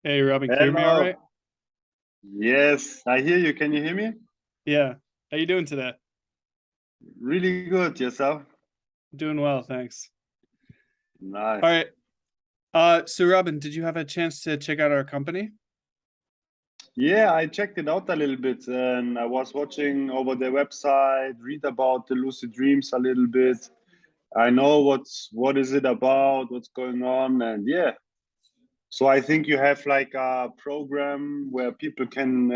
Hey, Robin, can you hear me all right? Hello. Yes, I hear you. Can you hear me? Yeah. How you doing today? Really good. Yourself? Doing well, thanks. All Nice. right. So Robin, did you have a chance to check out our company? Yeah, I checked it out a little bit and I was watching over their website, read about the Lucid Dreams a little bit. I know what is it about, what's going on, and yeah. So I think you have like a program where people can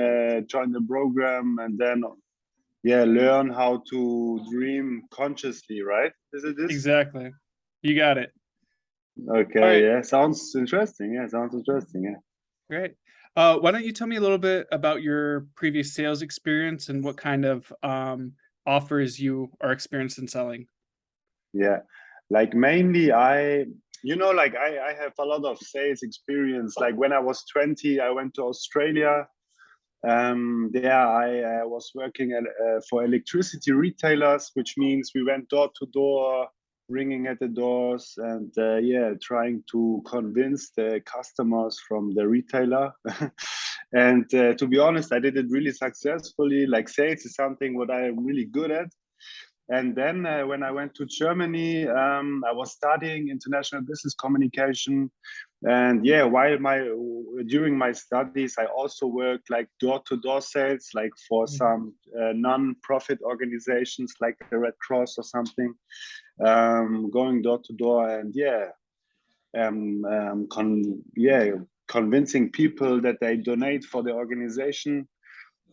join the program and then yeah, learn how to dream consciously, right? Is it this? Exactly. You got it. All Okay, right, yeah, sounds interesting. Yeah, sounds interesting. Yeah. great. Why don't you tell me a little bit about your previous sales experience and what kind of offers you are experienced in selling? Yeah, like mainly I have a lot of sales experience. Like when I was 20, I went to Australia. There I was working for electricity retailers, which means we went door to door, ringing at the doors, and yeah, trying to convince the customers from the retailer. And to be honest, I did it really successfully. Like sales is something what I am really good at. And then when I went to Germany, I was studying international business communication. And yeah, while my during my studies, I also worked like door-to-door sales, like for Mhm. some non-profit organizations like the Red Cross or something, going door to door and yeah, yeah, convincing people that they donate for the organization.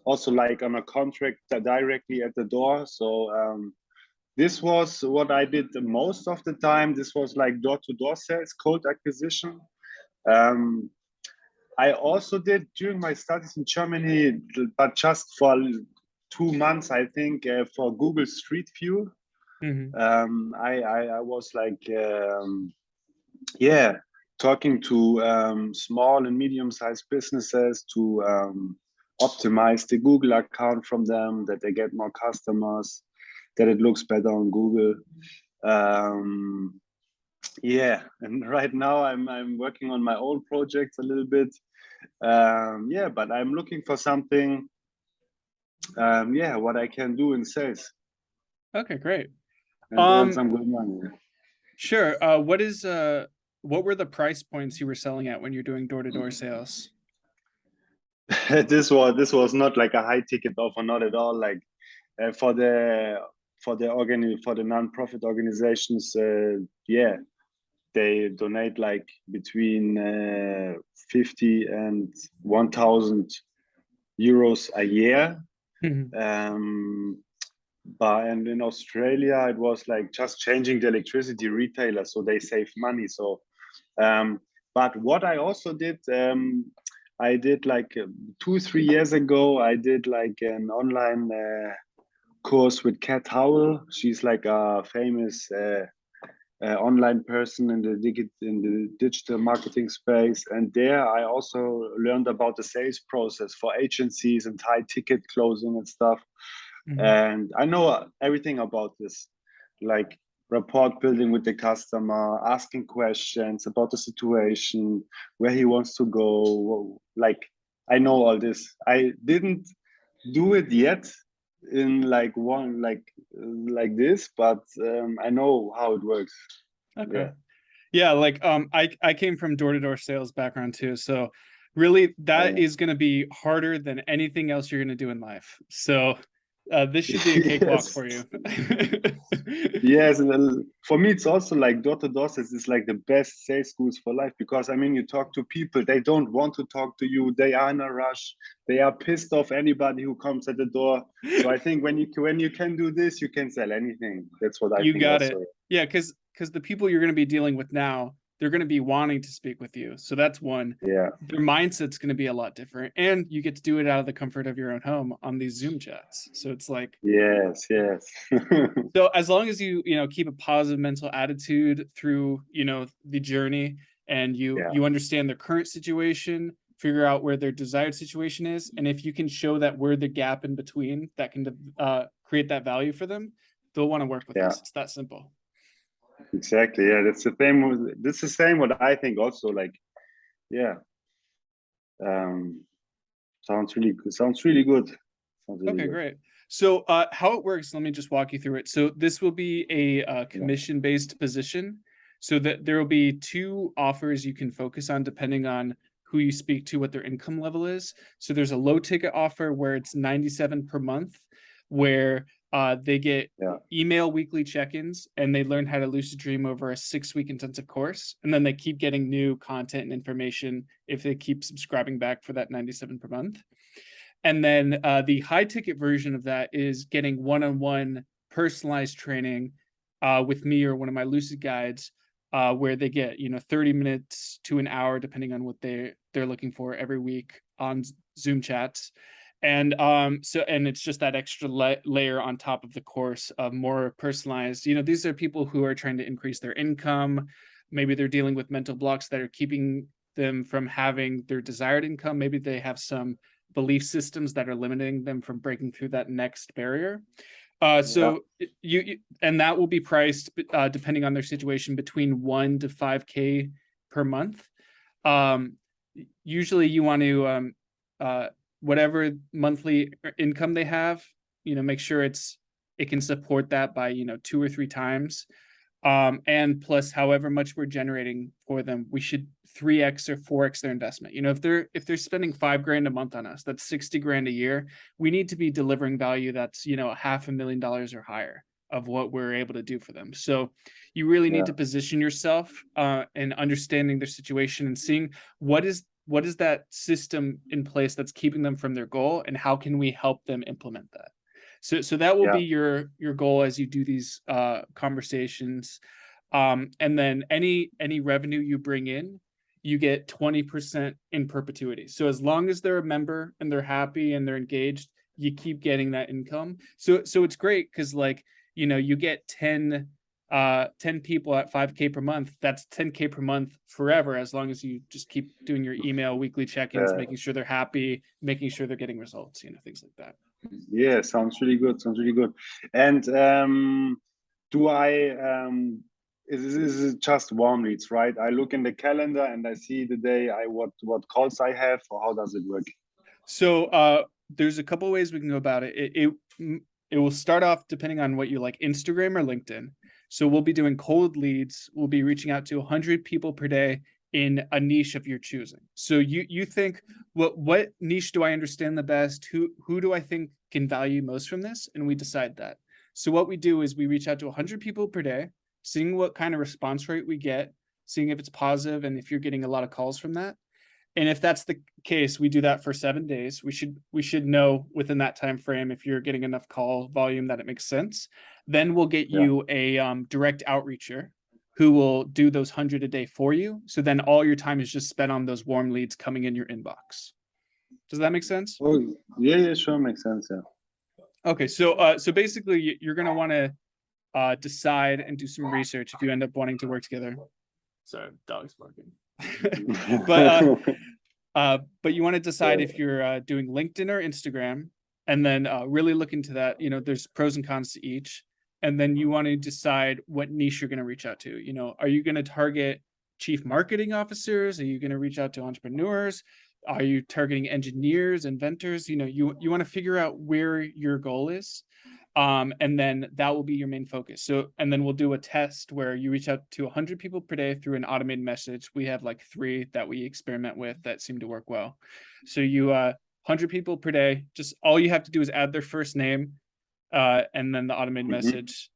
Also, like on a contract directly at the door. So this was what I did the most of the time. This was like door-to-door sales, cold acquisition. Um, I also did during my studies in Germany, but just for 2 months, I think, for Google Street View. Mhm. I was like, yeah, talking to small and medium-sized businesses to optimize the Google account from them, that they get more customers, that it looks better on Google. Um, yeah, and right now I'm working on my own projects a little bit. Yeah, but I'm looking for something. Yeah, what I can do in sales Okay, great. and earn Um, some good money. sure. What were the price points you were selling at when you're doing door-to-door sales? This was not like a high ticket offer, not at all. Like for the non-profit organizations, yeah, they donate like between 50 and 1,000 euros a year. Mhm. Um, but and in Australia, it was like just changing the electricity retailer, so they save money. So, um, but what I also did, I did like 2 3 years ago, I did like an online course with Kat Howell. She's like a famous online person in the digital marketing space, and there I also learned about the sales process for agencies and high ticket closing and stuff. Mhm. And I know everything about this, like rapport building with the customer, asking questions about the situation, where he wants to go. Like I know all this. I didn't do it yet in like one like this, but I know how it works. Okay. Yeah, Yeah, like I came from door-to-door sales background too. So really that yeah. is going to be harder than anything else you're going to do in life. So this should be a cakewalk Yes. for you. Yes, and then for me, it's also like door-to-door sales is like the best sales schools for life because I mean, you talk to people, they don't want to talk to you, they are in a rush, they are pissed off anybody who comes at the door. So I think when you can do this, you can sell anything. That's what I You think got also. it. Yeah, because the people you're going to be dealing with now, they're going to be wanting to speak with you. So that's one. Yeah, Their mindset's going to be a lot different, and you get to do it out of the comfort of your own home on these Zoom chats. So it's like, yes, yes. so as long as you keep a positive mental attitude through the journey, and you Yeah, you understand their current situation, figure out where their desired situation is, and if you can show that we're the gap in between that can create that value for them, they'll want to work with yeah. us. It's that simple. exactly. Yeah, that's the same. This is the same what I think also. Like, yeah, um, sounds really good. Sounds really good. Sounds really Okay, good. great. So how it works, let me just walk you through it. So this will be a Yeah, commission-based position. So that there will be two offers you can focus on depending on who you speak to, what their income level is. So there's a low ticket offer where it's 97 per month, where they get yeah, email weekly check-ins and they learn how to lucid dream over a 6-week intensive course. And then they keep getting new content and information if they keep subscribing back for that 97 per month. And then the high ticket version of that is getting one-on-one personalized training with me or one of my Lucid guides, where they get 30 minutes to an hour, depending on what they're looking for every week on Zoom chats. And and it's just that extra layer on top of the course of more personalized. These are people who are trying to increase their income. Maybe they're dealing with mental blocks that are keeping them from having their desired income. Maybe they have some belief systems that are limiting them from breaking through that next barrier. yeah, So and that will be priced depending on their situation between 1 to 5K per month. Um, Usually you want to uh, whatever monthly income they have, make sure it can support that by 2 or 3 times. And plus however much we're generating for them, we should 3x or 4x their investment. If they're spending 5 grand a month on us, that's 60 grand a year. We need to be delivering value that's $500,000 or higher of what we're able to do for them. So you really need yeah, to position yourself and understanding their situation and seeing what is that system in place that's keeping them from their goal, and how can we help them implement that. So that will yeah, be your goal as you do these conversations. And then any revenue you bring in, you get 20% in perpetuity. So as long as they're a member and they're happy and they're engaged, you keep getting that income. So it's great because you get 10 people at 5K per month. That's 10K per month forever, as long as you just keep doing your email weekly check-ins, uh, making sure they're happy, making sure they're getting results, things like that. yeah. Sounds really good. Sounds really good. And do I is it just warm leads, right? I look in the calendar and I see the day I what calls I have, or how does it work? So there's a couple ways we can go about it. It will start off depending on what you like, Instagram or LinkedIn. So we'll be doing cold leads. We'll be reaching out to 100 people per day in a niche of your choosing. So you think, what niche do I understand the best? Who do I think can value most from this? And we decide that. So what we do is we reach out to 100 people per day, seeing what kind of response rate we get, seeing if it's positive and if you're getting a lot of calls from that. And if that's the case, we do that for 7 days. We should know within that time frame if you're getting enough call volume that it makes sense. Then we'll get Yeah. you a direct outreacher who will do those 100 a day for you. So then all your time is just spent on those warm leads coming in your inbox. Does that make sense? Oh, yeah, yeah, sure, makes sense. Yeah. Okay, so basically you're gonna want to decide and do some research if you end up wanting to work together. Sorry, dog's barking. but but you want to decide Yeah, if you're doing LinkedIn or Instagram, and then really look into that. There's pros and cons to each, and then you want to decide what niche you're going to reach out to. Are you going to target chief marketing officers? Are you going to reach out to entrepreneurs? Are you targeting engineers, inventors? You want to figure out where your goal is, and then that will be your main focus. So, and then we'll do a test where you reach out to 100 people per day through an automated message. We have like 3 that we experiment with that seem to work well. So 100 people per day, just all you have to do is add their first name, and then the automated hmm, message.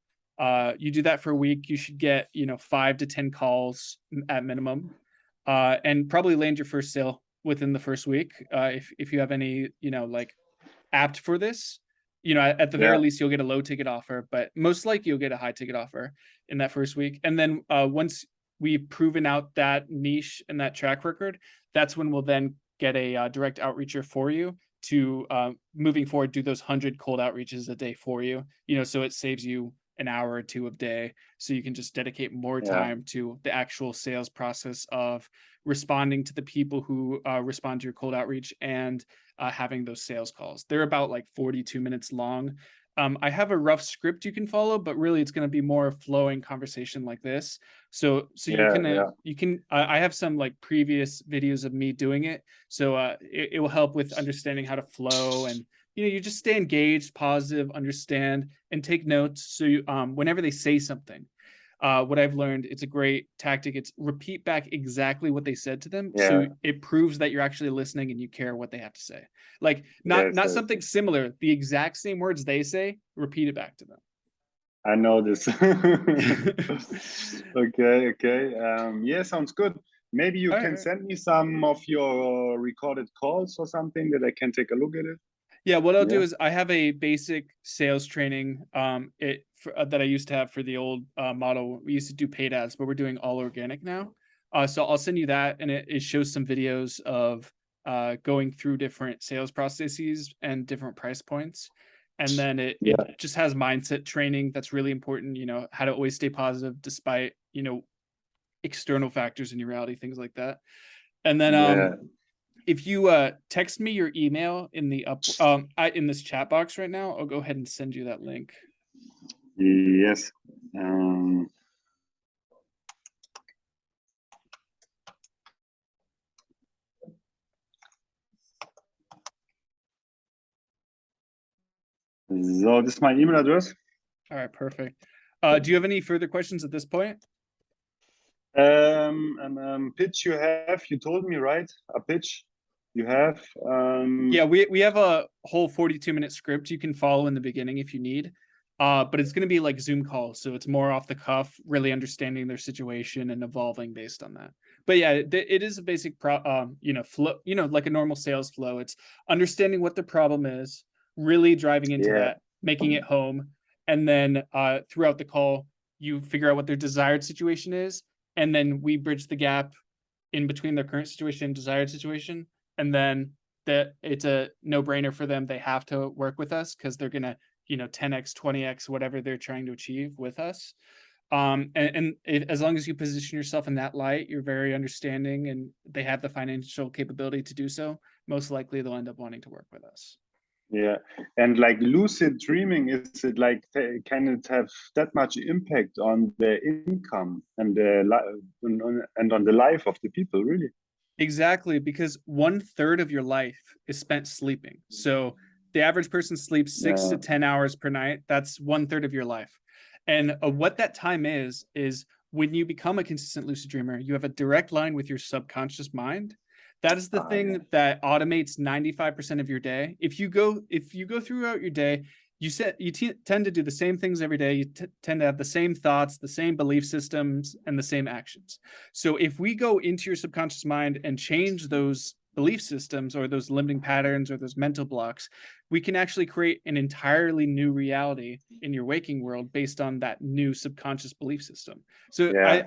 You do that for a week, you should get 5 to 10 calls at minimum, and probably land your first sale within the first week. If you have any like apt for this, at the very yeah, least you'll get a low ticket offer, but most likely you'll get a high ticket offer in that first week. And then once we've proven out that niche and that track record, that's when we'll then get a direct outreacher for you to moving forward do those 100 cold outreaches a day for you, so it saves you an hour or two a day, so you can just dedicate more yeah, time to the actual sales process of responding to the people who respond to your cold outreach and having those sales calls. They're about like 42 minutes long. I have a rough script you can follow, but really it's going to be more a flowing conversation like this. So Yeah. you can I have some like previous videos of me doing it. So it will help with understanding how to flow, and you just stay engaged, positive, understand, and take notes. So whenever they say something, what I've learned, it's a great tactic. It's repeat back exactly what they said to them. So Yeah. it proves that you're actually listening and you care what they have to say. Like Yes. not Yes. something similar, the exact same words they say, repeat it back to them. I know this. Okay. Yeah, sounds good. Maybe you All can right. send me some of your recorded calls or something that I can take a look at it. Yeah, what I'll do Yeah. is I have a basic sales training that I used to have for the old model. We used to do paid ads, but we're doing all organic now. So I'll send you that, and it shows some videos of going through different sales processes and different price points. And then it Yeah. just has mindset training that's really important, how to always stay positive despite, external factors in your reality, things like that. And then Yeah. if you text me your email in the in this chat box right now, I'll go ahead and send you that link. Yes. So this is my email address. All right, perfect. Do you have any further questions at this point? Pitch you have, you told me, right? A pitch you have. Yeah, we have a whole 42-minute script you can follow in the beginning if you need. But it's going to be like Zoom calls, so it's more off the cuff, really understanding their situation and evolving based on that. But yeah, it is a basic flow, like a normal sales flow. It's understanding what the problem is, really driving into Yeah. that, making it home, and then throughout the call, you figure out what their desired situation is, and then we bridge the gap in between their current situation and desired situation, and then that it's a no-brainer for them. They have to work with us because they're gonna 10x 20x whatever they're trying to achieve with us. As long as you position yourself in that light, you're very understanding, and they have the financial capability to do so, most likely they'll end up wanting to work with us. Yeah, and like lucid dreaming, is it like can it have that much impact on the income and the and on the life of the people, really? Exactly, because 1/3 of your life is spent sleeping. So the average person sleeps 6 to Yeah. 10 hours per night. That's 1/3 of your life. And what that time is when you become a consistent lucid dreamer, you have a direct line with your subconscious mind. That is the Yeah. thing that automates 95% of your day. If you go throughout your day, you tend to do the same things every day. You tend to have the same thoughts, the same belief systems, and the same actions. So if we go into your subconscious mind and change those belief systems or those limiting patterns or those mental blocks, we can actually create an entirely new reality in your waking world based on that new subconscious belief system. So Yeah.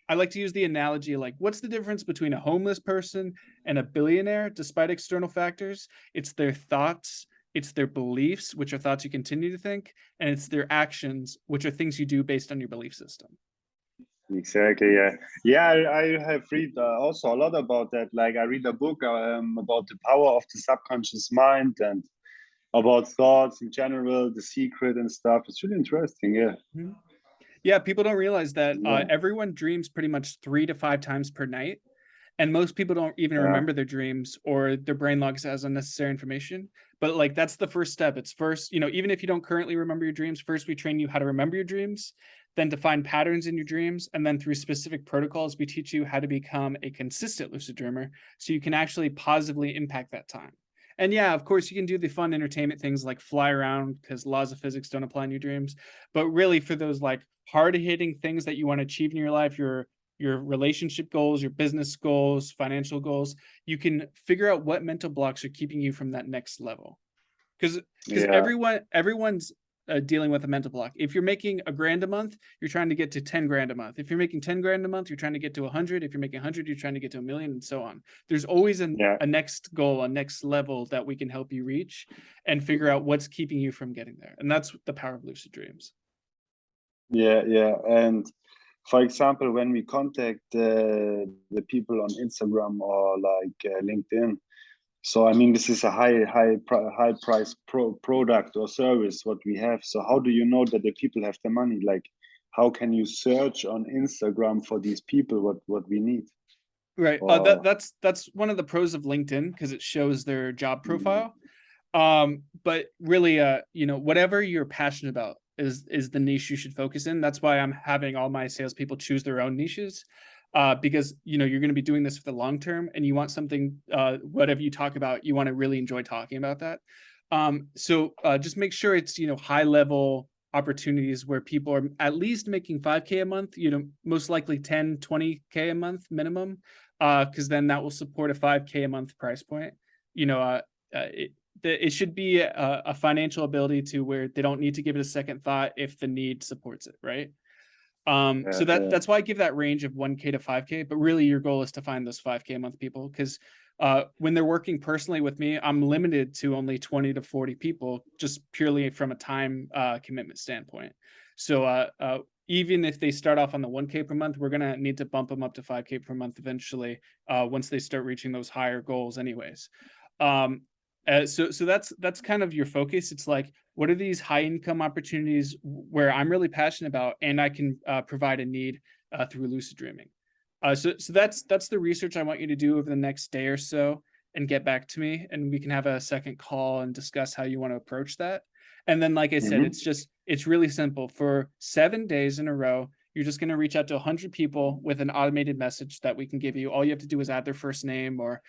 I like to use the analogy, like, what's the difference between a homeless person and a billionaire despite external factors? It's their thoughts, it's their beliefs, which are thoughts you continue to think, and it's their actions, which are things you do based on your belief system. Exactly. Yeah. I have read also a lot about that. Like I read a book about the power of the subconscious mind and about thoughts in general, the secret and stuff. It's really interesting. Yeah. Mm-hmm. Yeah, people don't realize that Yeah. everyone dreams pretty much 3 to 5 times per night. And most people don't even remember their dreams, or their brain logs as unnecessary information. But like, that's the first step. It's first, even if you don't currently remember your dreams, first we train you how to remember your dreams, then to find patterns in your dreams. And then through specific protocols, we teach you how to become a consistent lucid dreamer so you can actually positively impact that time. And yeah, of course, you can do the fun entertainment things like fly around because laws of physics don't apply in your dreams. But really, for those like hard hitting things that you want to achieve in your life, your relationship goals, your business goals, financial goals, you can figure out what mental blocks are keeping you from that next level. Because Yeah. everyone's dealing with a mental block. If you're making $1,000 a month, you're trying to get to 10 grand a month. If you're making 10 grand a month, you're trying to get to 100. If you're making 100, you're trying to get to 1,000,000, and so on. There's always a next goal, a next level that we can help you reach and figure out what's keeping you from getting there. And that's the power of lucid dreams. Yeah. And for example, when we contact the people on Instagram or like LinkedIn, So I mean, this is a high price product or service what we have. So how do you know that the people have the money? Like, how can you search on Instagram for these people what we need? Right. Or That's one of the pros of LinkedIn, because it shows their job profile. But really, whatever you're passionate about is the niche you should focus in. That's why I'm having all my salespeople choose their own niches, because you're going to be doing this for the long term, and you want something, whatever you talk about, you want to really enjoy talking about that. So just make sure it's high level opportunities where people are at least making 5K a month, most likely 10, 20K a month minimum, because then that will support a 5K a month price point. It should be a financial ability to where they don't need to give it a second thought if the need supports it, right? So that's why I give that range of 1K to 5K, but really your goal is to find those 5K a month people, because when they're working personally with me, I'm limited to only 20 to 40 people, just purely from a time commitment standpoint. So even if they start off on the 1K per month, we're gonna need to bump them up to 5K per month eventually, once they start reaching those higher goals anyways. So that's kind of your focus. It's like, what are these high income opportunities where I'm really passionate about, and I can provide a need through lucid dreaming. So that's the research I want you to do over the next day or so, and get back to me, and we can have a second call and discuss how you want to approach that. And then, like I said, it's really simple. For 7 days in a row, you're just going to reach out to 100 people with an automated message that we can give you. All you have to do is add their first name, or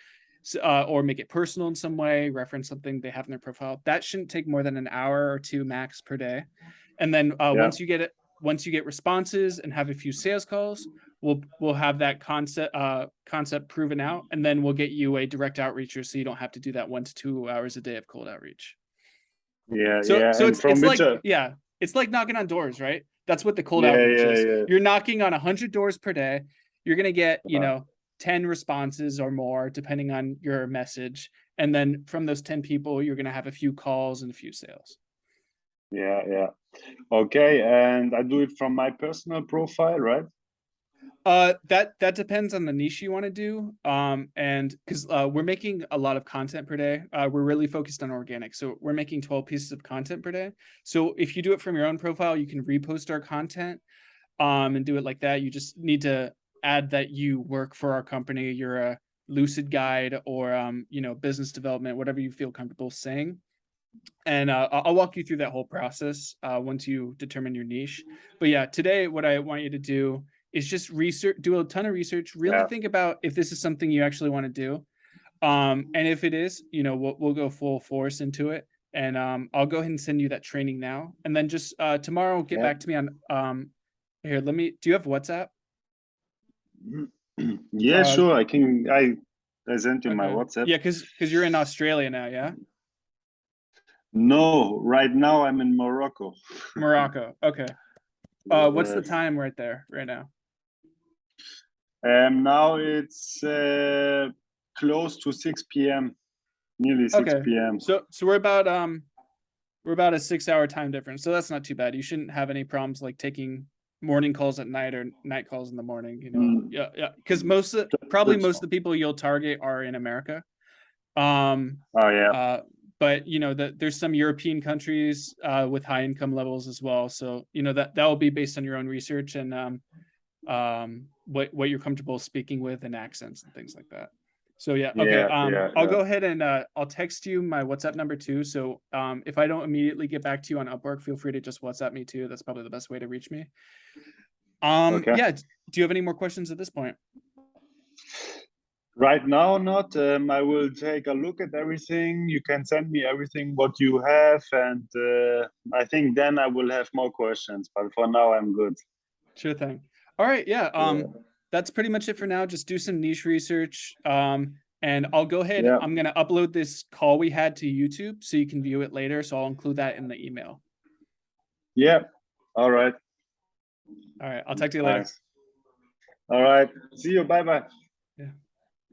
make it personal in some way, reference something they have in their profile. That shouldn't take more than an hour or two max per day. And then once you get responses and have a few sales calls, we'll have that concept proven out, and then we'll get you a direct outreacher, so you don't have to do that 1 to 2 hours a day of cold outreach. So and from which it's like knocking on doors, right? That's what the cold yeah outreach yeah is. yeah You're knocking on 100 doors per day. You're gonna get 10 responses or more, depending on your message. And then from those 10 people, you're going to have a few calls and a few sales. yeah okay. And I do it from my personal profile, right? That depends on the niche you want to do. And because we're making a lot of content per day, we're really focused on organic. So we're making 12 pieces of content per day. So if you do it from your own profile, you can repost our content, and do it like that. You just need to add that you work for our company, you're a lucid guide, or business development, whatever you feel comfortable saying. And I'll walk you through that whole process once you determine your niche. But yeah, today what I want you to do is just do a ton of research, really think about if this is something you actually want to do. And if it is, we'll go full force into it. And I'll go ahead and send you that training now. And then just tomorrow, get back to me on here. Do you have WhatsApp? Yeah, sure. I sent you my WhatsApp. Yeah, because you're in Australia now, yeah? No, right now I'm in Morocco. Morocco. Okay. What's the time right there right now? Now it's close to 6 p.m. Nearly 6 p.m. So we're about a 6-hour time difference. So that's not too bad. You shouldn't have any problems like taking morning calls at night or night calls in the morning, Yeah. Because most of the people you'll target are in America. But there's some European countries with high income levels as well. So that will be based on your own research and what you're comfortable speaking with, and accents and things like that. So yeah, okay. I'll go ahead and I'll text you my WhatsApp number too. So if I don't immediately get back to you on Upwork, feel free to just WhatsApp me too. That's probably the best way to reach me. Yeah. Do you have any more questions at this point? Right now, not. I will take a look at everything. You can send me everything what you have, and I think then I will have more questions. But for now, I'm good. Sure thing. All right. Yeah. That's pretty much it for now. Just do some niche research. And I'll go ahead. I'm gonna upload this call we had to YouTube so you can view it later. So I'll include that in the email. Yeah. All right. All right. I'll talk to you later. All right. See you. Bye bye.